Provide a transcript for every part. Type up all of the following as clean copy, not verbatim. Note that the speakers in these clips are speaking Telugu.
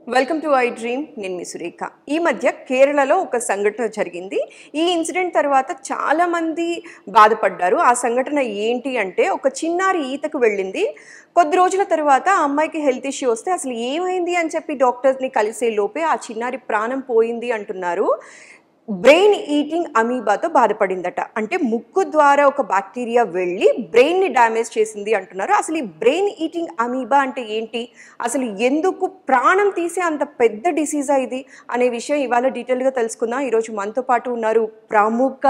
Welcome to I dream. నేను మీ సురేఖ. ఈ మధ్య కేరళలో ఒక సంఘటన జరిగింది. ఈ ఇన్సిడెంట్ తర్వాత చాలామంది బాధపడ్డారు. ఆ సంఘటన ఏంటి అంటే, ఒక చిన్నారి ఈతకు వెళ్ళింది. కొద్ది రోజుల తర్వాత ఆ అమ్మాయికి హెల్త్ ఇష్యూ వస్తే అసలు ఏమైంది అని చెప్పి డాక్టర్స్ని కలిసే లోపే ఆ చిన్నారి ప్రాణం పోయింది అంటున్నారు. బ్రెయిన్ ఈటింగ్ అమీబాతో బాధపడిందట. అంటే ముక్కు ద్వారా ఒక బ్యాక్టీరియా వెళ్ళి బ్రెయిన్ని డ్యామేజ్ చేసింది అంటున్నారు. అసలు ఈ బ్రెయిన్ ఈటింగ్ అమీబా అంటే ఏంటి, అసలు ఎందుకు ప్రాణం తీసే అంత పెద్ద డిసీజా ఇది అనే విషయం ఇవాళ డీటెయిల్గా తెలుసుకుందాం. ఈరోజు మనతో పాటు ఉన్నారు ప్రముఖ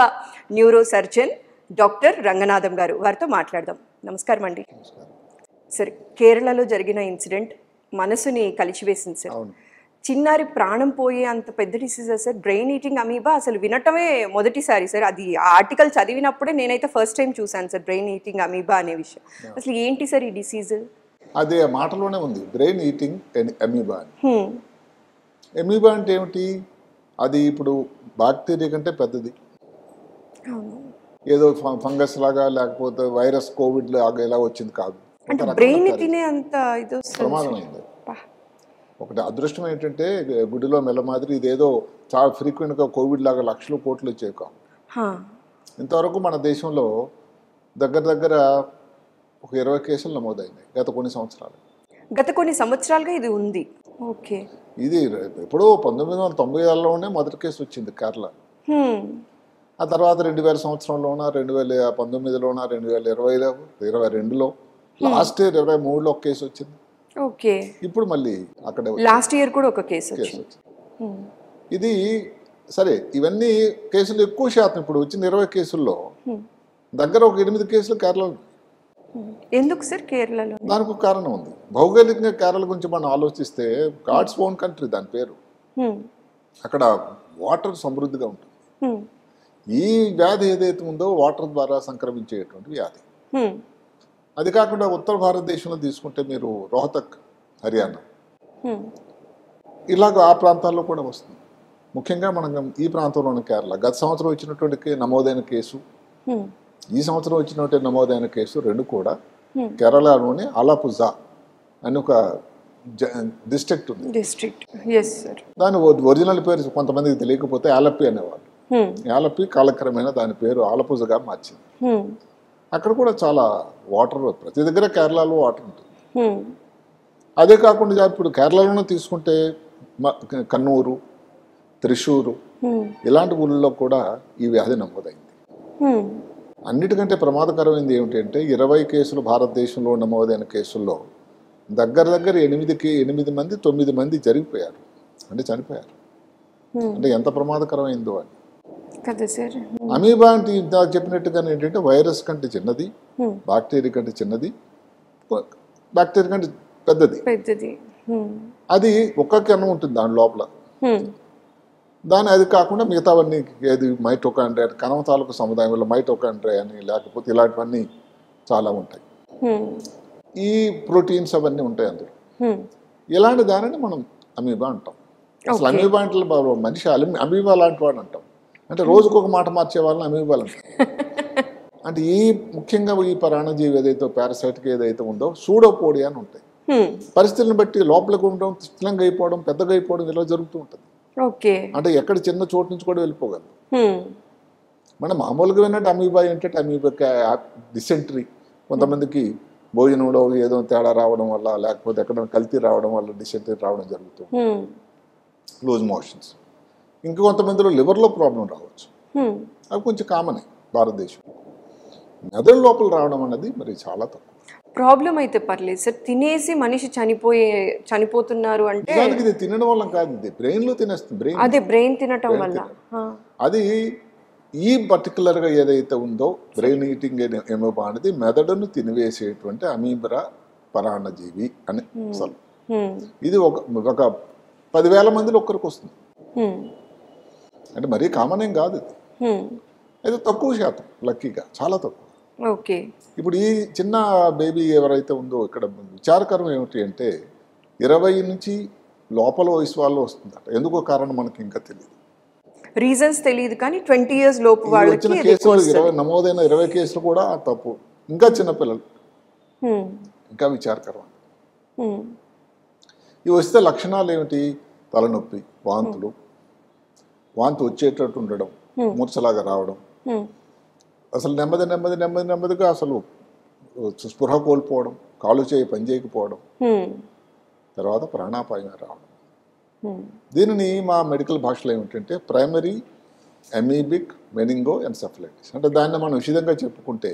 న్యూరో సర్జన్ డాక్టర్ రంగనాథం గారు. వారితో మాట్లాడదాం. నమస్కారం అండి. సరే, కేరళలో జరిగిన ఇన్సిడెంట్ మనసుని కలిచివేసింది సార్. చిన్నారి ప్రాణం పోయే అంత పెద్ద డిసీజా సార్ బ్రెయిన్ ఈటింగ్ అమీబా? అసలు వినటమే మొదటిసారి సార్. అది ఆర్టికల్ చదివినప్పుడే నేనైతే ఫస్ట్ టైం చూశాను సార్ బ్రెయిన్ ఈటింగ్ అమీబా అనే విషయం. అసలు ఏంటి సార్ ఈ డిసీజ్? అదే మాటలోనే ఉంది, బ్రెయిన్ ఈటింగ్ అమీబా అని. అమీబా అంటే ఏమిటి? అది ఇప్పుడు బ్యాక్టీరియా కంటే పెద్దది. ఏదో ఫంగస్ లాగా లేకపోతే వైరస్ కోవిడ్ లాగా ఎలా వచ్చింది కాదు. బ్రెయిన్ తినే అంత ఇది ప్రమాదమైంది. ఒకటి అదృష్టం ఏంటంటే గుడిలో మెల్ల మాదిరి ఇదేదో చాలా ఫ్రీక్వెంట్గా కోవిడ్ లాగా లక్షలు కోట్లు వచ్చేవి కావు. ఇంతవరకు మన దేశంలో దగ్గర ఒక 20 కేసులు నమోదైనాయి గత కొన్ని సంవత్సరాలుగా ఇది ఉంది. ఓకే, ఇది ఎప్పుడో 1990లోనే మొదటి కేసు వచ్చింది కేరళ. ఆ తర్వాత 2000 సంవత్సరంలోన, 2019లోన, 2022లో, లాస్ట్ ఇయర్ 23లో ఒక కేసు వచ్చింది. ఓకే, ఇప్పుడు మళ్ళీ అక్కడ లాస్ట్ ఇయర్ కూడా ఒక కేసు వచ్చింది. ఇది సరే, ఇవన్నీ కేసులు ఎక్కువ శాతం ఇప్పుడు వచ్చిన 20 కేసుల్లో దగ్గర ఒక 8 కేసులు కేరళలో. ఎందుకు సార్ కేరళలో? దానికి ఒక కారణం ఉంది. భౌగోళికంగా కేరళ గురించి మనం ఆలోచిస్తే గాడ్స్ ఓన్ కంట్రీ దాని పేరు. అక్కడ వాటర్ సమృద్ధిగా ఉంటుంది. ఈ వ్యాధి ఏదైతే ఉందో వాటర్ ద్వారా సంక్రమించేటువంటి వ్యాధి. అది కాకుండా ఉత్తర భారతదేశంలో తీసుకుంటే మీరు రోహతక్, హర్యానా, ఇలాగ ఆ ప్రాంతాల్లో కూడా వస్తుంది. ముఖ్యంగా మనం ఈ ప్రాంతంలోని కేరళ గత సంవత్సరం వచ్చినటువంటి నమోదైన కేసు, ఈ సంవత్సరం వచ్చినటువంటి నమోదైన కేసు రెండు కూడా కేరళలోని ఆలపుజా అని ఒక డిస్ట్రిక్ట్ ఉంది. దాని ఒరిజినల్ పేరు కొంతమందికి తెలియకపోతే ఆలప్పి అనేవాళ్ళు. ఆలప్పి కాలక్రమేణా దాని పేరు ఆలపుజగా మార్చింది. అక్కడ కూడా చాలా వాటర్, ప్రతి దగ్గర కేరళలో వాటర్ ఉంటుంది. అదే కాకుండా ఇప్పుడు కేరళలోనే తీసుకుంటే కన్నూరు, త్రిశూరు ఇలాంటి ఊళ్ళలో కూడా ఈ వ్యాధి నమోదైంది. అన్నిటికంటే ప్రమాదకరమైనది ఏమిటంటే 20 కేసులు భారతదేశంలో నమోదైన కేసుల్లో దగ్గర 8 మంది 9 మంది జరిగిపోయారు, అంటే చనిపోయారు. అంటే ఎంత ప్రమాదకరమైందో అని. అమీబా అంటే ఇంత చెప్పినట్టుగా ఏంటంటే వైరస్ కంటే చిన్నది, బ్యాక్టీరియా కంటే చిన్నది, బ్యాక్టీరియా కంటే పెద్దది. అది ఒక్క కణం ఉంటుంది దాని లోపల. అది కాకుండా మిగతావన్నీ ఏది మైటోకాండ్రియా, కణం తాలూకు సముదాయంలో మైటోకాండ్రియా అని, లేకపోతే ఇలాంటివన్నీ చాలా ఉంటాయి. ఈ ప్రోటీన్స్ అవన్నీ ఉంటాయి అందులో. ఇలాంటి దానిని మనం అమీబా అంటాం. అసలు అమీబా అంటే మనిషి అమీబా లాంటి వాడు అంటాం. అంటే రోజుకు ఒక మాట మార్చే వాళ్ళని అమీబాలు అంటారు. అంటే ఈ ముఖ్యంగా ఈ పరాణజీవి ఏదైతే పారాసైటిక్ ఏదైతే ఉందో సూడోపోడియా అని ఉంటాయి. పరిస్థితులను బట్టి లోపలికి ఉండడం, స్థిరంగా అయిపోవడం, పెద్దగా అయిపోవడం ఇలా జరుగుతూ ఉంటుంది. అంటే ఎక్కడ చిన్న చోటు నుంచి కూడా వెళ్ళిపోగలరు. మనం మామూలుగా విన్నట్టు అమీబా ఏంటంటే అమీబా డిసెంట్రీ, కొంతమందికి భోజనంలో ఏదో తేడా రావడం వల్ల, లేకపోతే ఎక్కడ కల్తీ రావడం వల్ల డిసెంట్రీ రావడం జరుగుతుంది, లూజ్ మోషన్స్. ఇంకా కొంతమందిలో లివర్లో ప్రాబ్లం రావచ్చు. అవి కొంచెం కామనే భారతదేశం. మెదడు లోపల రావడం అన్నది మరి చాలా తక్కువ. ప్రాబ్లం అయితే పర్లేదు సార్, తినేసి మనిషి చనిపోతున్నారు అంటే దానికి ఇది తినడం వల్ల కాదు, ఇది బ్రెయిన్లో తినేస్తుంది. బ్రెయిన్ తినటం వల్ల. అది ఈ పర్టికులర్గా ఏదైతే ఉందో బ్రెయిన్ ఈటింగ్ అమీబా అనేది మెదడును తినివేసేటువంటి అమీబా పరాన్నజీవి అని. అసలు ఇది ఒక 10,000 మందిలో ఒక్కరికి వస్తుంది. అంటే మరీ కామన్ ఏం కాదు ఇది. అయితే తక్కువ శాతం, లక్కీగా చాలా తక్కువ. ఇప్పుడు ఈ చిన్న బేబీ ఎవరైతే ఉందో ఇక్కడ విచారకరం ఏమిటి అంటే 20 నుంచి లోపల వయసు వాళ్ళు వస్తుందట. ఎందుకో కారణం మనకి ఇంకా తెలియదు, రీజన్స్ తెలియదు. కానీ 20 years లోపు వాళ్ళకి కేసులు నమోదైన 20 కేసులు కూడా తప్పు. ఇంకా చిన్నపిల్లలు ఇంకా విచారకరం. హ్మ్. ఇవి వస్తే లక్షణాలు ఏమిటి? తలనొప్పి, వాంతులు, వాంతి వచ్చేటట్టు ఉండడం, మూర్ఛలాగా రావడం, హ్మ్. అసలు నెమ్మదిగా అసలు స్పృహ కోల్పోవడం, కాలు చేయి పని చేయకపోవడం, హ్మ్. తర్వాత ప్రాణాపాయం రావడం. హ్మ్. దీనిని మా మెడికల్ భాషలో ఏమిటంటే ప్రైమరీ ఎమీబిక్ మెనింగో ఎన్సెఫలైటిస్. అంటే దాన్ని మనం విషదంగా చెప్పుకుంటే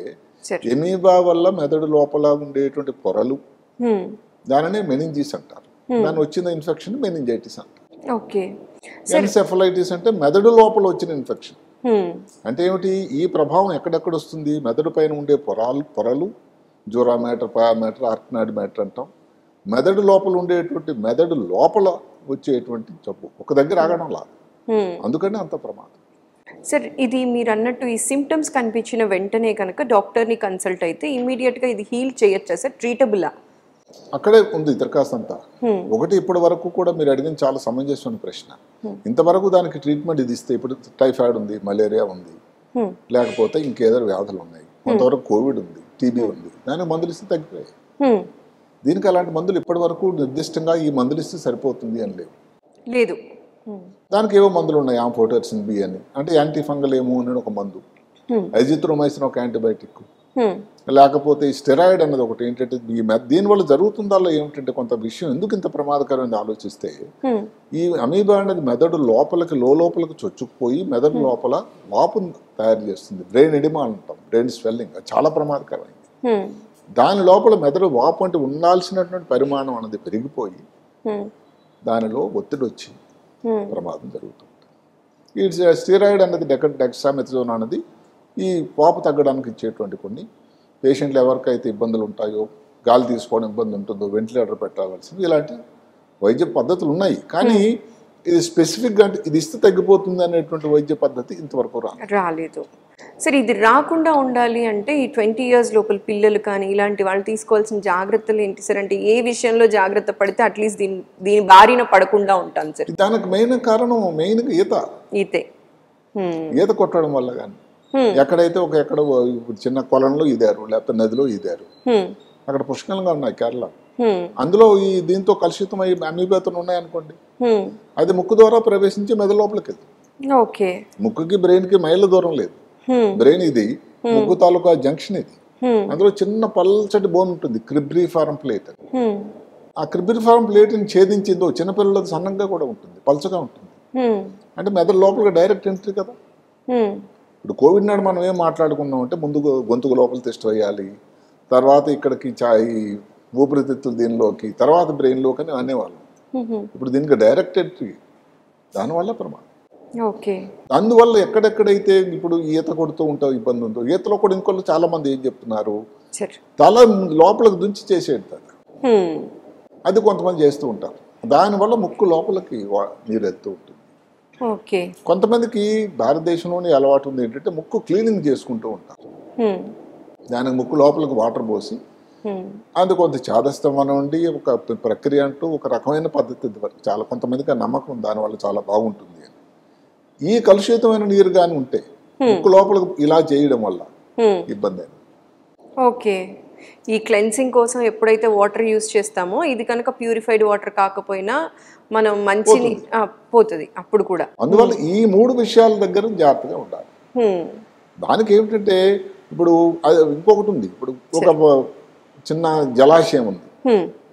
సరే. ఎమీబా వల్ల మెదడు లోపల ఉండేటువంటి పొరలు, హ్మ్. దానిని మెనింజిస్ అంటారు. దాని వచ్చిన ఇన్ఫెక్షన్ మెనింజైటిస్ అంటారు. ఓకే. ఎన్సెఫలైటిస్ అంటే మెదడు లోపల వచ్చిన ఇన్ఫెక్షన్. హ్మ్. అంటే ఏమిటి? ఈ ప్రభావం ఎక్కడెక్కడ వస్తుంది? మెదడు పైన ఉండే పొరలు జూరా మ్యాటర్, పయా మ్యాటర్, ఆర్కినాయిడ్ మ్యాటర్ అంటాం. మెదడు లోపల ఉండేటువంటి మెదడు లోపల వచ్చేటువంటి జబ్బు ఒక దగ్గర ఆగడంలా, హ్మ్. అందుకని అంత ప్రమాదం. సార్, ఇది మీరు అన్నట్టు ఈ సిమ్టమ్స్ కనిపించిన వెంటనే కనుక డాక్టర్ని కన్సల్ట్ అయితే ఇమీడియట్గా ఇది హీల్ చేయొచ్చా సార్? ట్రీటబులా? అక్కడే ఉంది దరఖాస్తంతా. ఒకటి ఇప్పటి వరకు కూడా మీరు అడిగిన చాలా సమంజసమైన ప్రశ్న. ఇంతవరకు దానికి ట్రీట్మెంట్ ఇది ఇస్తే, ఇప్పుడు టైఫాయిడ్ ఉంది, మలేరియా ఉంది, లేకపోతే ఇంకేదో వ్యాధులు ఉన్నాయి, కొంతవరకు కోవిడ్ ఉంది, టీబీ ఉంది, దానికి మందులు ఇస్తే తగ్గిపోయాయి. దీనికి అలాంటి మందులు ఇప్పటి వరకు నిర్దిష్టంగా ఈ మందులు ఇస్తే సరిపోతుంది అని లేదు. దానికి ఏవో మందులు ఉన్నాయి, ఆంఫోటెర్సిన్ బి అని, అంటే యాంటీ ఫంగల్ ఏమో అని ఒక మందు, అజిత్రోమైసిన్ ఒక యాంటీబయాటిక్, లేకపోతే ఈ స్టెరాయిడ్ అన్నది ఒకటి. ఏంటంటే దీనివల్ల జరుగుతుందా ఏమిటంటే కొంత విషయం ఎందుకు ఇంత ప్రమాదకరమైనది ఆలోచిస్తే, ఈ అమీబా అనేది మెదడు లోపలికి లోపలికి చొచ్చుకుపోయి మెదడు లోపల వాపును తయారు చేస్తుంది. బ్రెయిన్ ఎడిమా అంటాం, బ్రెయిన్ స్వెల్లింగ్, అది చాలా ప్రమాదకరమైంది. దాని లోపల మెదడు వాపు అంటే ఉండాల్సినటువంటి పరిమాణం అన్నది పెరిగిపోయి దానిలో ఒత్తిడి వచ్చి ప్రమాదం జరుగుతుంది. ఈ స్టెరాయిడ్ అన్నది డెక్సామెథజోన్ అన్నది ఈ వాపు తగ్గడానికి ఇచ్చేటువంటి కొన్ని పేషెంట్లు ఎవరికైతే ఇబ్బందులు ఉంటాయో, గాలి తీసుకోవడం ఇబ్బంది ఉంటుందో, వెంటిలేటర్ పెట్టాల్సింది, ఇలాంటి వైద్య పద్ధతులు ఉన్నాయి. కానీ ఇది స్పెసిఫిక్గా అంటే ఇది ఇస్తే తగ్గిపోతుంది అనేటువంటి వైద్య పద్ధతి ఇంతవరకు రాలేదు. సరే, ఇది రాకుండా ఉండాలి అంటే ఈ 20 years లోపల పిల్లలు కానీ ఇలాంటి వాళ్ళు తీసుకోవాల్సిన జాగ్రత్తలు ఏంటి సార్? అంటే ఏ విషయంలో జాగ్రత్త పడితే అట్లీస్ట్ దీని బారిన పడకుండా ఉంటాను సార్? దానికి కారణం మెయిన్గా ఈతే కొట్టడం వల్ల. కానీ ఎక్కడైతే ఎక్కడ చిన్న కొలంలో ఈదారు, లేకపోతే నదిలో ఈదారు, అక్కడ పుష్కలంగా ఉన్నాయి కేరళ. అందులో ఈ దీంతో కలుషితమై అమీబాతులు ఉన్నాయనుకోండి, అది ముక్కు ద్వారా ప్రవేశించి మెదడు లోపలికి వెళ్తుంది. ఓకే. ముక్కుకి బ్రెయిన్ కి మైళ్ళ దూరం లేదు. బ్రెయిన్ ఇది ముక్కు తాలూకా జంక్షన్ ఇది. అందులో చిన్న పల్చటి బోన్ ఉంటుంది, క్రిబ్రిఫారం ప్లేట్. ఆ క్రిబ్రిఫారం ప్లేట్ ని ఛేదించిందో చిన్నపిల్లలది సన్నంగా కూడా ఉంటుంది, పల్చగా ఉంటుంది. అంటే మెదడు లోపలికి డైరెక్ట్ ఎంట్రీ కదా. ఇప్పుడు కోవిడ్ నాడు మనం ఏం మాట్లాడుకున్నాం అంటే ముందు గొంతుకు లోపల టెస్ట్ వేయాలి, తర్వాత ఇక్కడికి ఊపిరితిత్తులు దీనిలోకి, తర్వాత బ్రెయిన్లోకి అని అనేవాళ్ళం. ఇప్పుడు దీనికి డైరెక్ట్ ఎంట్రీ, దానివల్ల ప్రమాదం. ఓకే. అందువల్ల ఎక్కడెక్కడైతే ఇప్పుడు ఈత కొడుతూ ఉంటావు ఇబ్బంది ఉందో, ఈతలో కూడా ఇంకోళ్ళు చాలా మంది ఏం చెప్తున్నారు, తల లోపలికి దుంచి చేసేది, అది కొంతమంది చేస్తూ ఉంటారు. దానివల్ల ముక్కు లోపలికి నీరు వెళ్తూ ఉంటుంది. ఓకే. కొంతమందికి భారతదేశంలోని అలవాటు ఉంది ఏంటంటే ముక్కు క్లీనింగ్ చేసుకుంటూ ఉంటారు. దానికి ముక్కు లోపలికి వాటర్ పోసి, అది కొంత చాదస్తం అనండి, ఒక ప్రక్రియ అంటూ ఒక రకమైన పద్ధతి చాలా కొంతమందికి ఆ నమ్మకం దానివల్ల చాలా బాగుంటుంది అని. ఈ కలుషితమైన నీరు కానీ ఉంటే ముక్కు లోపలికి ఇలా చేయడం వల్ల ఇబ్బంది. ఓకే. ఈ క్లెన్సింగ్ కోసం ఎప్పుడైతే వాటర్ యూజ్ చేస్తామో ఇది కనుక ప్యూరిఫైడ్ వాటర్ కాకపోయినా మనం మంచిని పోతుంది అప్పుడు కూడా. అందువల్ల ఈ 3 విషయాల దగ్గర జాగ్రత్తగా ఉండాలి. దానికి ఏమిటంటే ఇప్పుడు ఇంకొకటి ఉంది, ఇప్పుడు ఒక చిన్న జలాశయం ఉంది,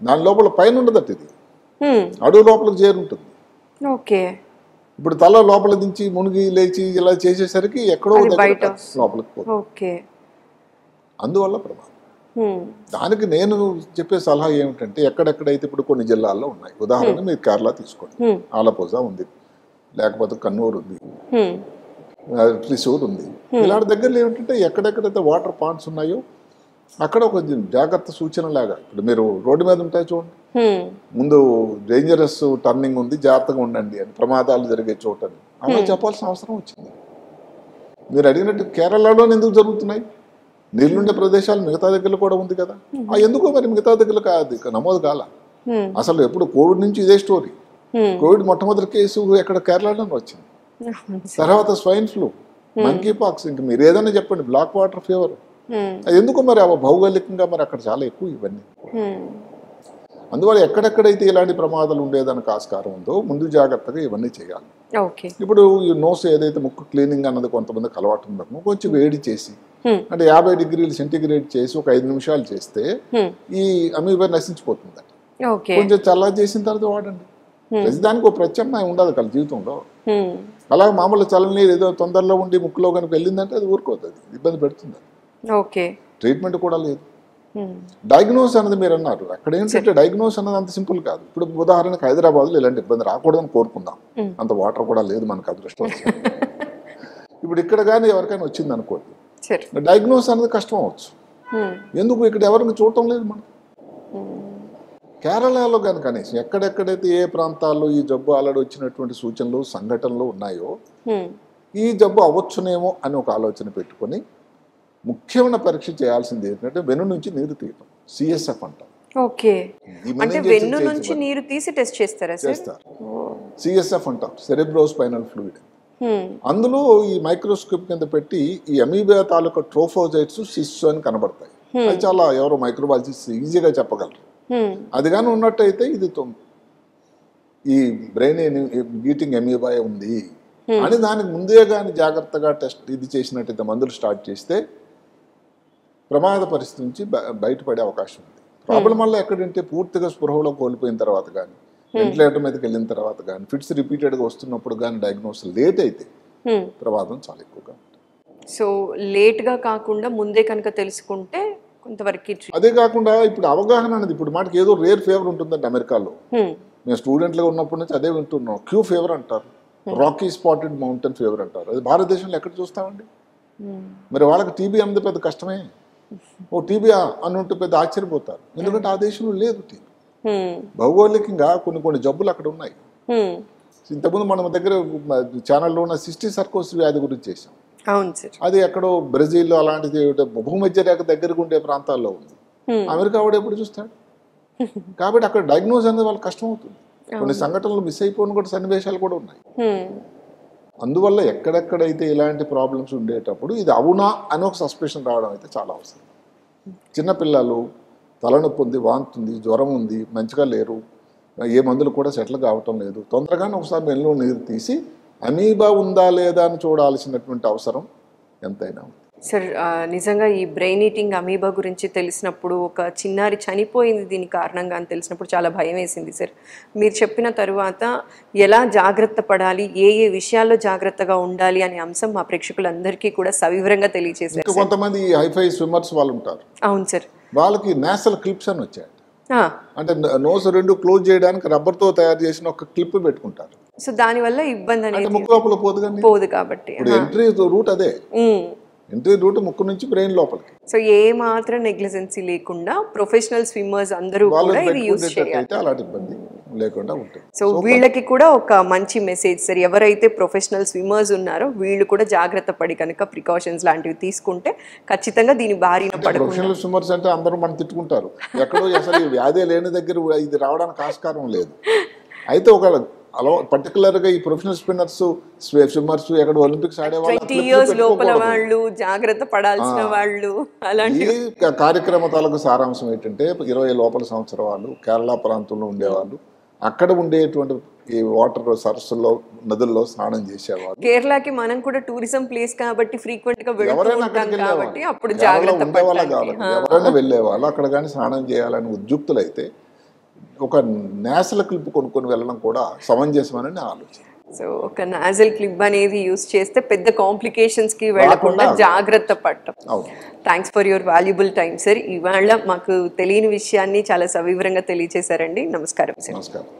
దాని లోపల పైన ఉండదట, ఇది అడుగు లోపలికి చేరుంటుంది. ఓకే. ఇప్పుడు తల లోపల దించి మునిగి లేచి ఇలా చేసేసరికి ఎక్కడో లోపలికి పోతుంది. అందువల్ల ప్రమాదం. దానికి నేను చెప్పే సలహా ఏమిటంటే ఎక్కడెక్కడైతే ఇప్పుడు కొన్ని జిల్లాల్లో ఉన్నాయి, ఉదాహరణ మీరు కేరళ తీసుకోండి, ఆలపూజ ఉంది, లేకపోతే కన్నూరు ఉంది, త్రిశూర్ ఉంది, ఇలాంటి దగ్గరలో ఏమిటంటే ఎక్కడెక్కడైతే వాటర్ పాయింట్స్ ఉన్నాయో అక్కడ ఒక జాగ్రత్త సూచన లాగా, ఇప్పుడు మీరు రోడ్డు మీద ఉంటాయి చూడండి, ముందు డేంజరస్ టర్నింగ్ ఉంది, జాగ్రత్తగా ఉండండి అని, ప్రమాదాలు జరిగే చోటని అలా చెప్పాల్సిన అవసరం వచ్చింది. మీరు అడిగినట్టు కేరళలో ఎందుకు జరుగుతున్నాయి, నీళ్లుండే ప్రదేశాలు మిగతా దగ్గరలో కూడా ఉంది కదా, ఎందుకో మరి మిగతా దగ్గరలో కాదు నమోదు కాల. అసలు ఎప్పుడు కోవిడ్ నుంచి ఇదే స్టోరీ. కోవిడ్ మొట్టమొదటి కేసు ఎక్కడ కేరళలో వచ్చింది, తర్వాత స్వైన్ ఫ్లూ, మంకీ పాక్స్, ఇంక మీరు ఏదైనా చెప్పండి, బ్లాక్ వాటర్ ఫీవర్, అది ఎందుకు మరి భౌగోళికంగా మరి అక్కడ చాలా ఎక్కువ ఇవన్నీ. అందువల్ల ఎక్కడెక్కడైతే ఇలాంటి ప్రమాదాలు ఉండేదానికి ఆస్కారం ఉందో ముందు జాగ్రత్తగా ఇవన్నీ చేయాలి. ఇప్పుడు ఈ నోస్ ఏదైతే ముక్కు క్లీనింగ్ అన్నది కొంతమందికి అలవాటు ఉందో కొంచెం వేడి చేసి అంటే 50 డిగ్రీల సెంటిగ్రేడ్ చేసి ఒక 5 నిమిషాలు చేస్తే ఈ అమీబా నశించిపోతుంది. కొంచెం చల్ల చేసిన తర్వాత వాడండి. ప్రతిదానికి ఒక ప్రత్యామ్నాయం ఉండదు కదా జీవితంలో. అలాగే మామూలు చల్లనీరు ఏదో తొందరలో ఉండి ముక్కులో కనుక వెళ్ళిందంటే అది ఊరుకోతుంది, ఇబ్బంది పెడుతుంది. ట్రీట్మెంట్ కూడా లేదు. డయాగ్నోస్ అన్నది మీరు అన్నారు, అక్కడ ఏంటంటే డయాగ్నోస్ అన్నది అంత సింపుల్ కాదు. ఇప్పుడు ఉదాహరణకు హైదరాబాద్లో ఇలాంటి ఇబ్బంది రాకూడదని కోరుకుందాం, అంత వాటర్ కూడా లేదు మనకు అదృష్టం. ఇప్పుడు ఇక్కడ కానీ ఎవరికైనా వచ్చింది అనుకోండి, డయాగ్నోస్ అన్నది కష్టం అవ్వచ్చు. ఎందుకు ఇక్కడ ఎవరిని చూడటం లేదు మనం. కేరళలో కానీ కనీసం ఎక్కడెక్కడైతే ఏ ప్రాంతాల్లో ఈ జబ్బు ఆల్రెడీ వచ్చినటువంటి సూచనలు సంఘటనలు ఉన్నాయో ఈ జబ్బు అవ్వచ్చునేమో అని ఒక ఆలోచన పెట్టుకొని ముఖ్యమైన పరీక్ష చేయాల్సింది ఏంటంటే వెన్ను నుంచి నీరు తీయటం, సిఎస్ఎఫ్ అంటాం. చేస్తారు. సిఎస్ఎఫ్ అంటాం, సెరెబ్రోస్పైనల్ ఫ్లూయిడ్. అందులో ఈ మైక్రోస్కోప్ కింద పెట్టి ఈ అమీబా తాలూకా ట్రోఫోజైట్స్, సిస్ట్స్ అని కనబడతాయి. అది చాలా ఎవరో మైక్రోబాలజిస్ట్ ఈజీగా చెప్పగలరు. అది కానీ ఉన్నట్టయితే ఇది ఈ బ్రెయిన్ బీటింగ్ అమీబా ఉంది అని దానికి ముందే కానీ జాగ్రత్తగా టెస్ట్ ఇది చేసినట్టయితే మందులు స్టార్ట్ చేస్తే ప్రమాద పరిస్థితి నుంచి బయటపడే అవకాశం ఉంది. ప్రాబ్లం వల్ల ఎక్కడంటే పూర్తిగా స్పృహలో కోల్పోయిన తర్వాత కానీ వెంటిలేటర్ మీదకి వెళ్ళిన తర్వాత కానీ ఫిట్స్ రిపీటెడ్గా వస్తున్నప్పుడు కానీ డయాగ్నోస్ లేట్ అయితే ప్రమాదం చాలా ఎక్కువగా ఉంటుంది. సో లేట్గా కాకుండా ముందే కనుక తెలుసుకుంటే కొంతవరకు. అదే కాకుండా ఇప్పుడు అవగాహన అనేది ఇప్పుడు మాటకి ఏదో రేర్ ఫీవర్ ఉంటుందండి అమెరికాలో. మేము స్టూడెంట్లుగా ఉన్నప్పటి నుంచి అదే వింటున్నాం. క్యూ ఫీవర్ అంటారు, రాకీ స్పాటెడ్ మౌంటైన్ ఫీవర్ అంటారు. అది భారతదేశంలో ఎక్కడ చూస్తామండి. మరి వాళ్ళకి టీబీ అన్నది పెద్ద కష్టమే. ఓ టీబీ అని ఉంటే పెద్ద ఆశ్చర్యపోతారు, ఎందుకంటే ఆ దేశంలో లేదు టీబీ. భౌగోళికంగా కొన్ని జబ్బులు అక్కడ ఉన్నాయి. ఇంతకుముందు మన దగ్గర ఛానల్లో ఉన్న సిస్టిక్ సర్కోసిస్ వ్యాధి గురించి చేసాం. అది ఎక్కడో బ్రెజిల్ అలాంటిది భూమధ్య రేఖ దగ్గరకు ఉండే ప్రాంతాల్లో ఉంది. అమెరికా వాడు ఎప్పుడు చూస్తాడు. కాబట్టి అక్కడ డయాగ్నోస్ అనేది వాళ్ళకి కష్టం అవుతుంది. కొన్ని సంఘటనలు మిస్ అయిపోయిన కూడా సన్నివేశాలు కూడా ఉన్నాయి. అందువల్ల ఎక్కడెక్కడైతే ఇలాంటి ప్రాబ్లమ్స్ ఉండేటప్పుడు ఇది అవునా అని ఒక సస్పెషన్ రావడం అయితే చాలా అవసరం. చిన్నపిల్లలు తలనొప్పి ఉంది, వాంతి ఉంది, జ్వరం ఉంది, మంచిగా లేరు, ఏ మందులు కూడా సెటిల్ కావటం లేదు, తొందరగానే ఒకసారి మెల్లో నీరు తీసి అమీబా ఉందా లేదా అని చూడాల్సినటువంటి అవసరం ఎంతైనా ఉంది. సార్ నిజంగా ఈ బ్రెయిన్ ఈటింగ్ అమీబా గురించి తెలిసినప్పుడు ఒక చిన్నారి చనిపోయింది దీని కారణంగా అని తెలిసినప్పుడు చాలా భయం వేసింది సార్. మీరు చెప్పిన తరువాత ఎలా జాగ్రత్త పడాలి, ఏ విషయాల్లో జాగ్రత్తగా ఉండాలి అనే అంశం మా ప్రేక్షకులందరికీ కూడా సవివరంగా తెలియజేశారు. కొంతమంది హైఫై స్విమ్మర్స్ వాళ్ళు ఉంటారు. అవును సార్. వాళ్ళకి నేసల్ క్లిప్స్ అని వచ్చాయి. అంటే నోస్ రెండు క్లోజ్ చేయడానికి రబ్బర్తో తయారు చేసిన ఒక క్లిప్ పెట్టుకుంటారు. సో దానివల్ల ఇబ్బంది అనేది ముక్కు లోపల పోదు కాబట్టి ఎంట్రీ రూట్ అదే. ఎంట్రీ రూట్ ముక్కు నుంచి బ్రెయిన్ లోపలికి. సో ఏ మాత్రం నెగ్లిజెన్సీ లేకుండా ప్రొఫెషనల్ స్విమ్మర్స్ అందరూ కూడా ఇది యూజ్ చేయాలి, అలాంటి ఇబ్బంది లేకుండా ఉంటుంది. సో వీళ్ళకి కూడా ఒక మంచి మెసేజ్ సార్, ఎవరైతే ప్రొఫెషనల్ స్విమ్మర్స్ ఉన్నారో వీళ్ళు కూడా జాగ్రత్త పడి కనుక ప్రికాషన్స్ లాంటివి తీసుకుంటే ఖచ్చితంగా దీని బారిన పడకుండా. ప్రొఫెషనల్ స్విమ్మర్స్ అంటే అందరూ మనం తిట్టుకుంటారు, ఎక్కడో అసలు వ్యాధి లేని దగ్గర ఇది రావడానికి ఆస్కారం లేదు. అయితే ఒక అలా పర్టికులర్గా ఈ ప్రొఫెషనల్ స్విమ్మర్స్ ఎక్కడ ఒలింపిక్స్ ఆడేవాళ్ళు జాగ్రత్త పడాల్సిన వాళ్ళు అలాంటి కార్యక్రమ తాలూకు సారాంశం ఏంటంటే 20 లోపల సంవత్సరం వాళ్ళు కేరళ ప్రాంతంలో ఉండేవాళ్ళు అక్కడ ఉండేటువంటి ఈ వాటర్ సరస్సుల్లో నదుల్లో స్నానం చేసేవాళ్ళు. కేరళకి మనం కూడా టూరిజం ప్లేస్ కాబట్టి ఫ్రీక్వెంట్ గా కాబట్టి అప్పుడు జాగ్రత్త ఎవరైనా వెళ్ళేవాళ్ళు అక్కడ కానీ స్నానం చేయాలని ఉద్యుక్తులైతే ఒక నేసల్ క్లిప్ కొనుక్కొని వెళ్ళడం కూడా సమంజసమని నా ఆలోచన. సో ఒక నాజల్ క్లిప్ అనేది యూస్ చేస్తే పెద్ద కాంప్లికేషన్స్ కి వెళ్ళకుండా జాగ్రత్త పడటం. Thanks for your valuable time sir. ఇవాళ మాకు తెలియని విషయాన్ని చాలా సవివరంగా తెలియజేశారండి. నమస్కారం సార్. నమస్కారం.